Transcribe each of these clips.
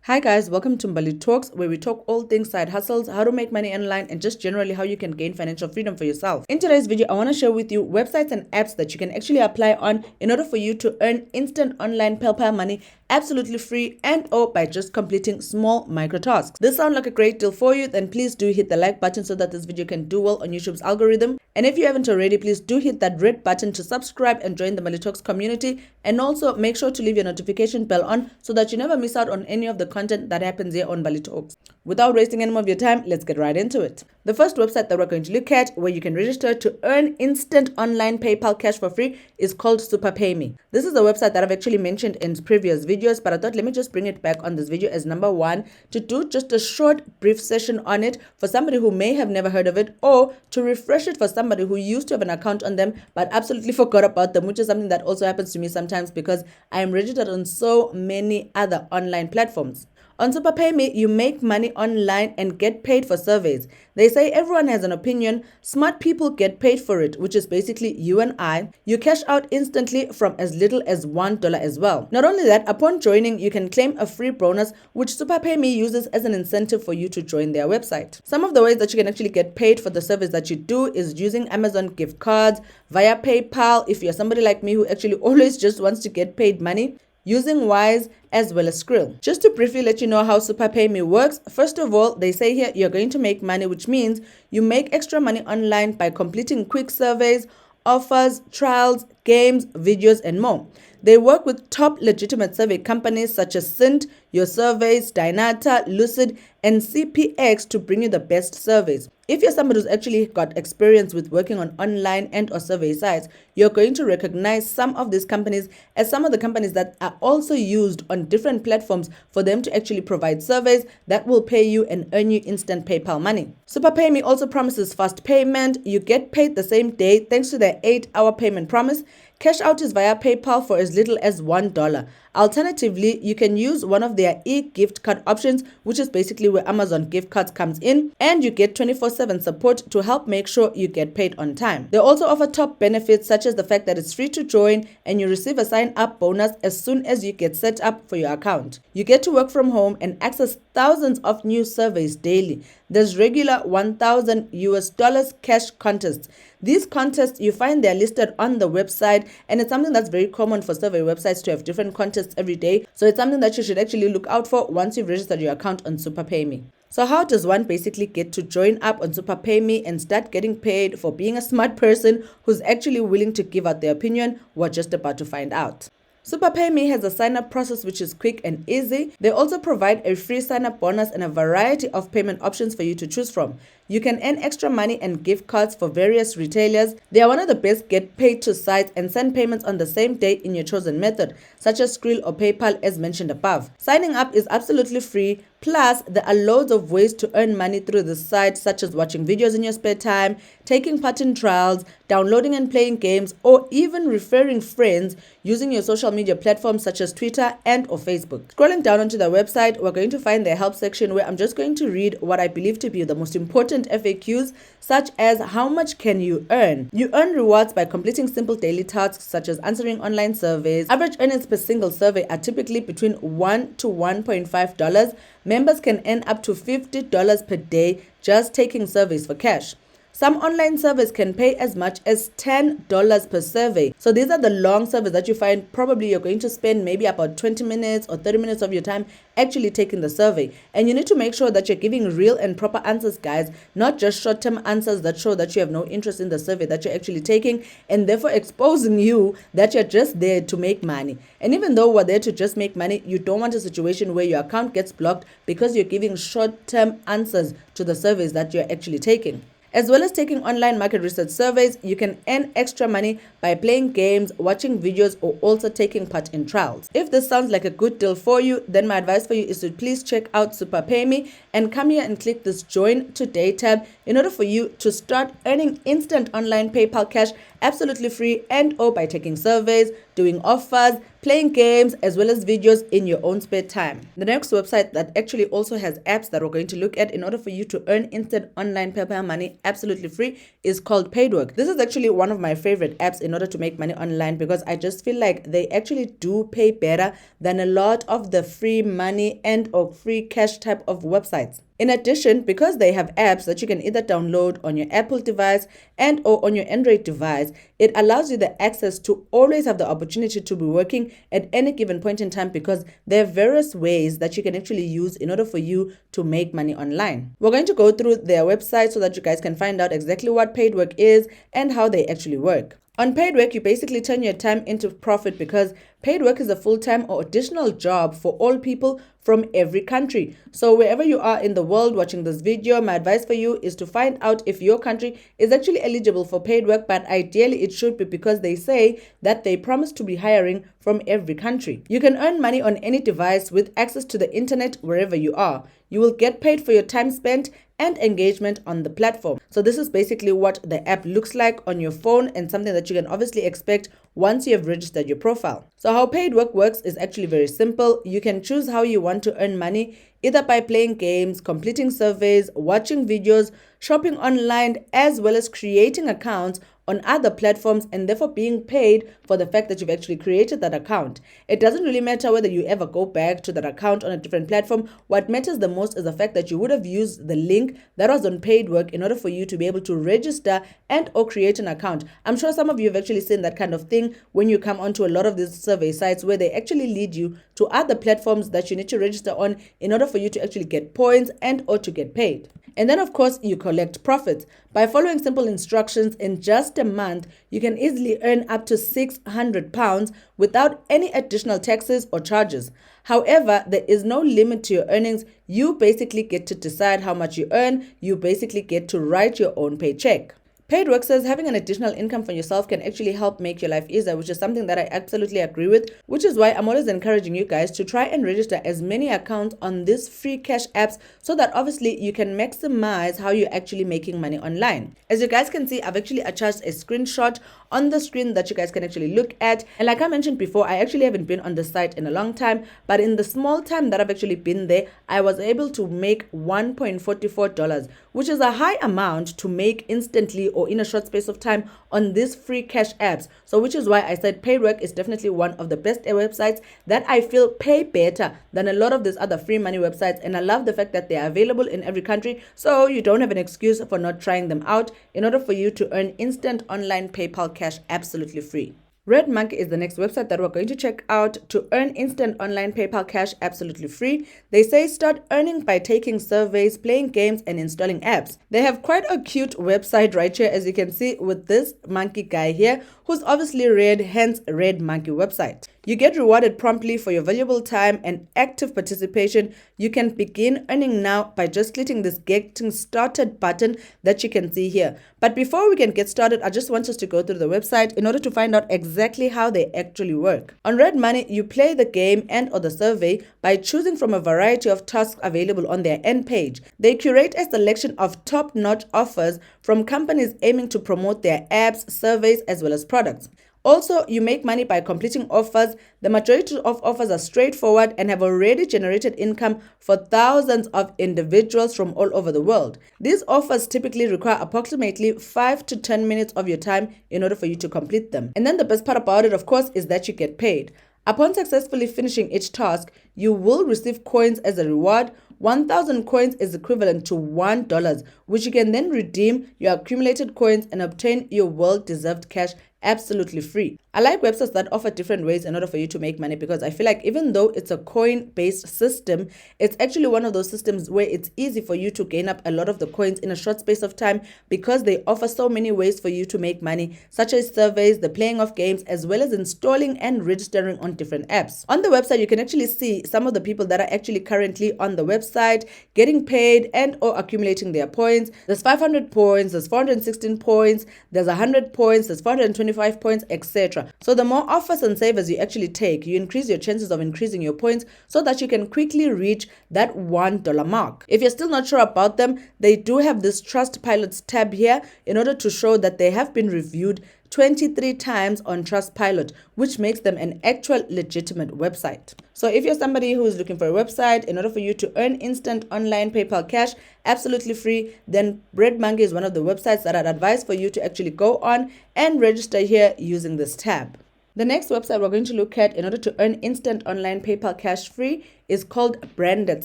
Hi guys, welcome to Mbali Talks, where we talk all things side hustles, how to make money online, and just generally how you can gain financial freedom for yourself. In today's video, I want to share with you websites and apps that you can actually apply on in order for you to earn instant online PayPal money absolutely free and or by just completing small micro tasks. This sounds like a great deal for you, then please do hit the like button so that this video can do well on YouTube's algorithm. And if you haven't already, please do hit that red button to subscribe and join the Mbali Talks community. And also make sure to leave your notification bell on so that you never miss out on any of the content that happens here on Mbali Talks. Without wasting any more of your time, let's get right into it. The first website that we're going to look at where you can register to earn instant online PayPal cash for free is called SuperPayMe. This is a website that I've actually mentioned in previous videos, but I thought let me just bring it back on this video as number one to do just a short brief session on it for somebody who may have never heard of it, or to refresh it for somebody who used to have an account on them but absolutely forgot about them, which is something that also happens to me sometimes because I am registered on so many other online platforms. On SuperPayMe, you make money online and get paid for surveys. They say everyone has an opinion. Smart people get paid for it, which is basically you and I. You cash out instantly from as little as $1 as well. Not only that, upon joining, you can claim a free bonus, which SuperPayMe uses as an incentive for you to join their website. Some of the ways that you can actually get paid for the service that you do is using Amazon gift cards, via PayPal, if you're somebody like me who actually always just wants to get paid money, using Wise as well as Skrill. Just to briefly let you know how SuperPayMe works, first of all, they say here you're going to make money, which means you make extra money online by completing quick surveys, offers, trials, games, videos, and more. They work with top legitimate survey companies such as Cint, Your Surveys, Dynata, Lucid, and CPX to bring you the best surveys. If you're somebody who's actually got experience with working on online and or survey sites, you're going to recognize some of these companies as some of the companies that are also used on different platforms for them to actually provide surveys that will pay you and earn you instant PayPal money. SuperPayMe also promises fast payment. You get paid the same day thanks to their 8-hour payment promise. Cash out is via PayPal for as little as $1. Alternatively, you can use one of their e-gift card options, which is basically where Amazon gift cards comes in, and you get 24/7 support to help make sure you get paid on time. They also offer top benefits such as the fact that it's free to join and you receive a sign-up bonus as soon as you get set up for your account. You get to work from home and access thousands of new surveys daily. There's regular $1,000 cash contests. These contests, you find they're listed on the website, and it's something that's very common for survey websites to have different contests every day. So it's something that you should actually look out for once you've registered your account on SuperPayMe. So how does one basically get to join up on SuperPayMe and start getting paid for being a smart person who's actually willing to give out their opinion? We're just about to find out. SuperPayMe has a sign-up process which is quick and easy. They also provide a free sign-up bonus and a variety of payment options for you to choose from. You can earn extra money and gift cards for various retailers. They are one of the best get-paid-to sites and send payments on the same day in your chosen method, such as Skrill or PayPal as mentioned above. Signing up is absolutely free. Plus, there are loads of ways to earn money through the site, such as watching videos in your spare time, taking part in trials, downloading and playing games, or even referring friends using your social media platforms such as Twitter and or Facebook. Scrolling down onto the website, we're going to find the help section where I'm just going to read what I believe to be the most important FAQs, such as how much can you earn? You earn rewards by completing simple daily tasks such as answering online surveys. Average earnings per single survey are typically between $1 to $1.5. Members can earn up to $50 per day just taking surveys for cash. Some online surveys can pay as much as $10 per survey. So these are the long surveys that you find probably you're going to spend maybe about 20 minutes or 30 minutes of your time actually taking the survey. And you need to make sure that you're giving real and proper answers, guys, not just short-term answers that show that you have no interest in the survey that you're actually taking, and therefore exposing you that you're just there to make money. And even though we're there to just make money, you don't want a situation where your account gets blocked because you're giving short-term answers to the surveys that you're actually taking. As well as taking online market research surveys, you can earn extra money by playing games, watching videos, or also taking part in trials. If this sounds like a good deal for you, then my advice for you is to please check out SuperPayMe and come here and click this Join Today tab in order for you to start earning instant online PayPal cash absolutely free, and or by taking surveys, doing offers, playing games, as well as videos in your own spare time. The next website that actually also has apps that we're going to look at in order for you to earn instant online PayPal money absolutely free is called Paidwork. This is actually one of my favorite apps in order to make money online because I just feel like they actually do pay better than a lot of the free money and or free cash type of websites. In addition, because they have apps that you can either download on your Apple device and or on your Android device, it allows you the access to always have the opportunity to be working at any given point in time because there are various ways that you can actually use in order for you to make money online. We're going to go through their website so that you guys can find out exactly what Paidwork is and how they actually work. On Paidwork, you basically turn your time into profit because Paidwork is a full-time or additional job for all people from every country. So wherever you are in the world watching this video, my advice for you is to find out if your country is actually eligible for Paidwork, but ideally it should be because they say that they promise to be hiring from every country. You can earn money on any device with access to the internet wherever you are. You will get paid for your time spent and engagement on the platform. So this is basically what the app looks like on your phone and something that you can obviously expect once you have registered your profile. So how Paidwork works is actually very simple. You can choose how you want to earn money, either by playing games, completing surveys, watching videos, shopping online, as well as creating accounts on other platforms and therefore being paid for the fact that you've actually created that account. It doesn't really matter whether you ever go back to that account on a different platform. What matters the most is the fact that you would have used the link that was on Paidwork in order for you to be able to register and or create an account. I'm sure some of you have actually seen that kind of thing when you come onto a lot of these survey sites where they actually lead you to other platforms that you need to register on in order for you to actually get points and or to get paid. And then, of course, you collect profits. By following simple instructions in just a month, you can easily earn up to £600 without any additional taxes or charges. However, there is no limit to your earnings. You basically get to decide how much you earn. You basically get to write your own paycheck. Paidwork says having an additional income for yourself can actually help make your life easier, which is something that I absolutely agree with, which is why I'm always encouraging you guys to try and register as many accounts on these free cash apps so that obviously you can maximize how you're actually making money online. As you guys can see, I've actually attached a screenshot on the screen that you guys can actually look at. And like I mentioned before, I actually haven't been on the site in a long time, but in the small time that I've actually been there, I was able to make $1.44, which is a high amount to make instantly or in a short space of time on these free cash apps. So which is why I said Paidwork is definitely one of the best websites that I feel pay better than a lot of these other free money websites. And I love the fact that they are available in every country, so you don't have an excuse for not trying them out in order for you to earn instant online PayPal cash absolutely free. Red Monkey is the next website that we're going to check out to earn instant online PayPal cash absolutely free. They say start earning by taking surveys, playing games, and installing apps. They have quite a cute website right here, as you can see with this monkey guy here, who's obviously red, hence Red Monkey website. You get rewarded promptly for your valuable time and active participation. You can begin earning now by just clicking this getting started button that you can see here. But before we can get started, I just want us to go through the website in order to find out exactly how they actually work. On Red Money, you play the game and or the survey by choosing from a variety of tasks available on their end page. They curate a selection of top-notch offers from companies aiming to promote their apps, surveys, as well as products. Also, you make money by completing offers. The majority of offers are straightforward and have already generated income for thousands of individuals from all over the world. These offers typically require approximately 5 to 10 minutes of your time in order for you to complete them. And then the best part about it, of course, is that you get paid. Upon successfully finishing each task, you will receive coins as a reward. 1,000 coins is equivalent to $1, which you can then redeem your accumulated coins and obtain your well-deserved cash absolutely free. I like websites that offer different ways in order for you to make money because I feel like even though it's a coin-based system, it's actually one of those systems where it's easy for you to gain up a lot of the coins in a short space of time because they offer so many ways for you to make money, such as surveys, the playing of games, as well as installing and registering on different apps. On the website, you can actually see some of the people that are actually currently on the website getting paid and or accumulating their points. There's 500 points, there's 416 points, there's 100 points, there's 425 points, etc. So the more offers and savers you actually take, you increase your chances of increasing your points so that you can quickly reach that $1 mark. If you're still not sure about them, they do have this Trust Pilots tab here in order to show that they have been reviewed 23 times on Trustpilot, which makes them an actual legitimate website. So if you're somebody who is looking for a website in order for you to earn instant online PayPal cash absolutely free, then BreadMonkey is one of the websites that I'd advise for you to actually go on and register here using this tab. The next website we're going to look at in order to earn instant online PayPal cash free is called Branded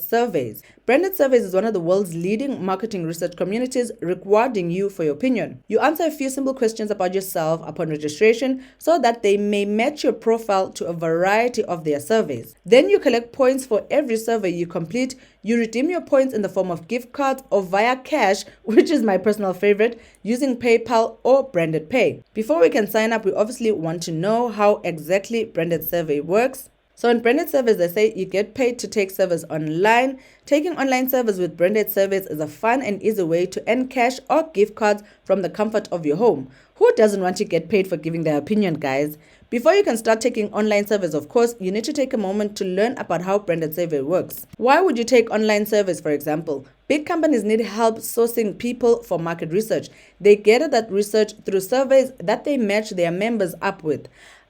Surveys. Branded Surveys is one of the world's leading marketing research communities rewarding you for your opinion. You answer a few simple questions about yourself upon registration so that they may match your profile to a variety of their surveys. Then you collect points for every survey you complete. You redeem your points in the form of gift cards or via cash, which is my personal favorite, using PayPal or Branded Pay. Before we can sign up, we obviously want to know how exactly Branded Survey works. So in Branded Surveys, they say you get paid to take surveys online. Taking online surveys with Branded Surveys is a fun and easy way to earn cash or gift cards from the comfort of your home. Who doesn't want to get paid for giving their opinion, guys? Before you can start taking online surveys, of course, you need to take a moment to learn about how Branded Survey works. Why would you take online surveys, for example? Big companies need help sourcing people for market research. They gather that research through surveys that they match their members up with.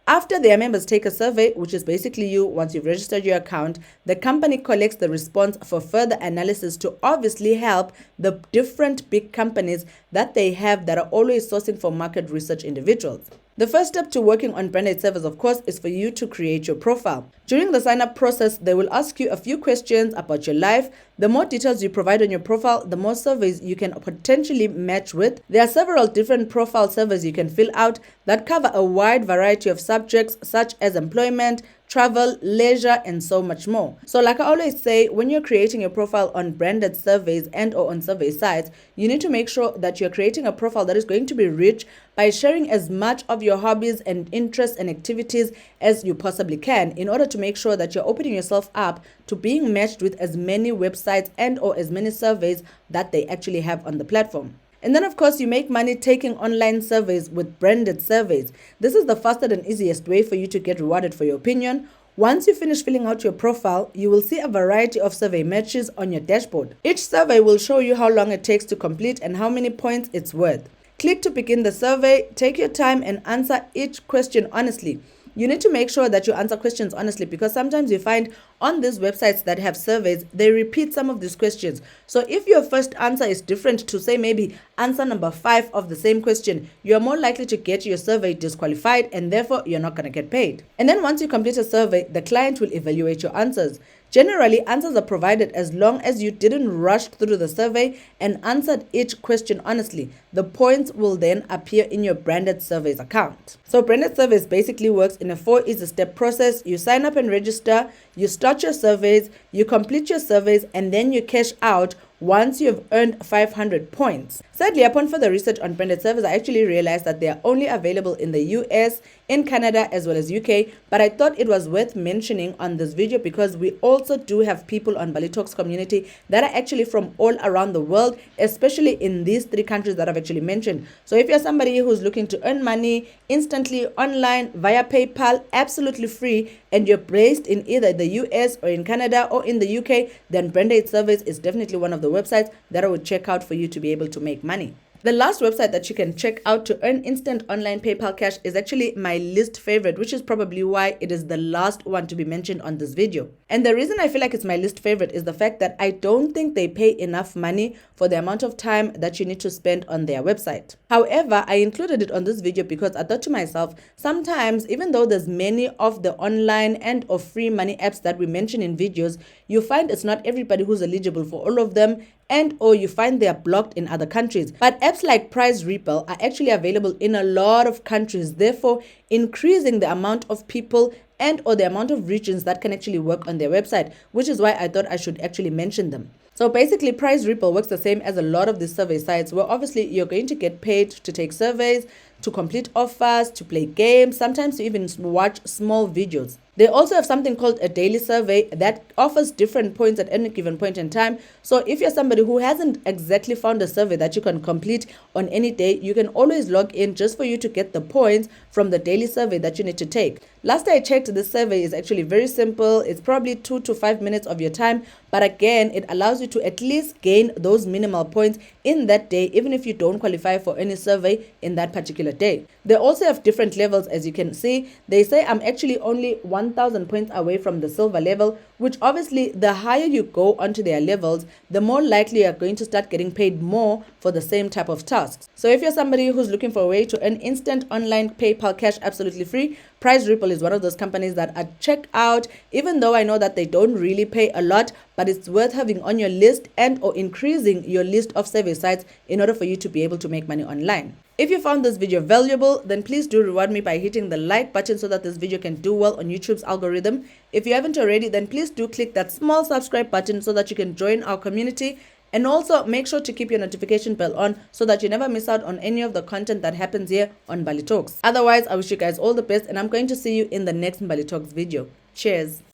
After their members take a survey, which is basically you once you've registered your account, the company collects the response for further analysis to obviously help the different big companies that they have that are always sourcing for market research individuals. The first step to working on branded surveys, of course, is for you to create your profile. During the sign-up process, they will ask you a few questions about your life. The more details you provide on your profile, the more surveys you can potentially match with. There are several different profile surveys you can fill out that cover a wide variety of subjects such as employment, travel, leisure, and so much more. So like I always say, when you're creating your profile on branded surveys and or on survey sites, you need to make sure that you're creating a profile that is going to be rich by sharing as much of your hobbies and interests and activities as you possibly can in order to make sure that you're opening yourself up to being matched with as many websites and or as many surveys that they actually have on the platform. And then, of course, you make money taking online surveys with branded surveys. This is the fastest and easiest way for you to get rewarded for your opinion. Once you finish filling out your profile, you will see a variety of survey matches on your dashboard. Each survey will show you how long it takes to complete and how many points it's worth. Click to begin the survey, take your time and answer each question honestly. You need to make sure that you answer questions honestly because sometimes you find on these websites that have surveys, they repeat some of these questions. So if your first answer is different to say maybe answer number 5 of the same question, you are more likely to get your survey disqualified and therefore you're not going to get paid. And then once you complete a survey, the client will evaluate your answers. Generally, answers are provided as long as you didn't rush through the survey and answered each question honestly. The points will then appear in your branded surveys account. So branded surveys basically works in a 4 easy step process. You sign up and register, you start your surveys, you complete your surveys, and then you cash out once you've earned 500 points. Sadly, upon further research on branded surveys, I actually realized that they are only available in the US, in Canada, as well as UK, but I thought it was worth mentioning on this video because we also do have people on Mbali Talks community that are actually from all around the world, especially in these 3 countries that I've actually mentioned. So if you're somebody who's looking to earn money instantly online via PayPal, absolutely free, and you're based in either the US or in Canada or in the UK, then Branded Surveys is definitely one of the websites that I would check out for you to be able to make money. The last website that you can check out to earn instant online PayPal cash is actually my least favorite, which is probably why it is the last one to be mentioned on this video. And the reason I feel like it's my least favorite is the fact that I don't think they pay enough money for the amount of time that you need to spend on their website. However, I included it on this video because I thought to myself, sometimes even though there's many of the online and or free money apps that we mention in videos, you find it's not everybody who's eligible for all of them, and or you find they are blocked in other countries. But apps like Price Ripple are actually available in a lot of countries, therefore increasing the amount of people and or the amount of regions that can actually work on their website, which is why I thought I should actually mention them. So basically, Price Ripple works the same as a lot of these survey sites where obviously you're going to get paid to take surveys, to complete offers, to play games, sometimes to even watch small videos. They also have something called a daily survey that offers different points at any given point in time. So if you're somebody who hasn't exactly found a survey that you can complete on any day, you can always log in just for you to get the points from the daily survey that you need to take. Last I checked, this survey is actually very simple. It's probably 2 to 5 minutes of your time, but again, it allows you to at least gain those minimal points in that day, even if you don't qualify for any survey in that particular day. They also have different levels, as you can see. They say I'm actually only 1,000 points away from the silver level, which obviously the higher you go onto their levels, the more likely you are going to start getting paid more for the same type of tasks. So if you're somebody who's looking for a way to earn instant online PayPal cash absolutely free, Price Ripple is one of those companies that I check out, even though I know that they don't really pay a lot, but it's worth having on your list and or increasing your list of survey sites in order for you to be able to make money online. If you found this video valuable, then please do reward me by hitting the like button so that this video can do well on YouTube's algorithm. If you haven't already, then please do click that small subscribe button so that you can join our community. And also make sure to keep your notification bell on so that you never miss out on any of the content that happens here on Mbali Talks. Otherwise, I wish you guys all the best, and I'm going to see you in the next Mbali Talks video. Cheers.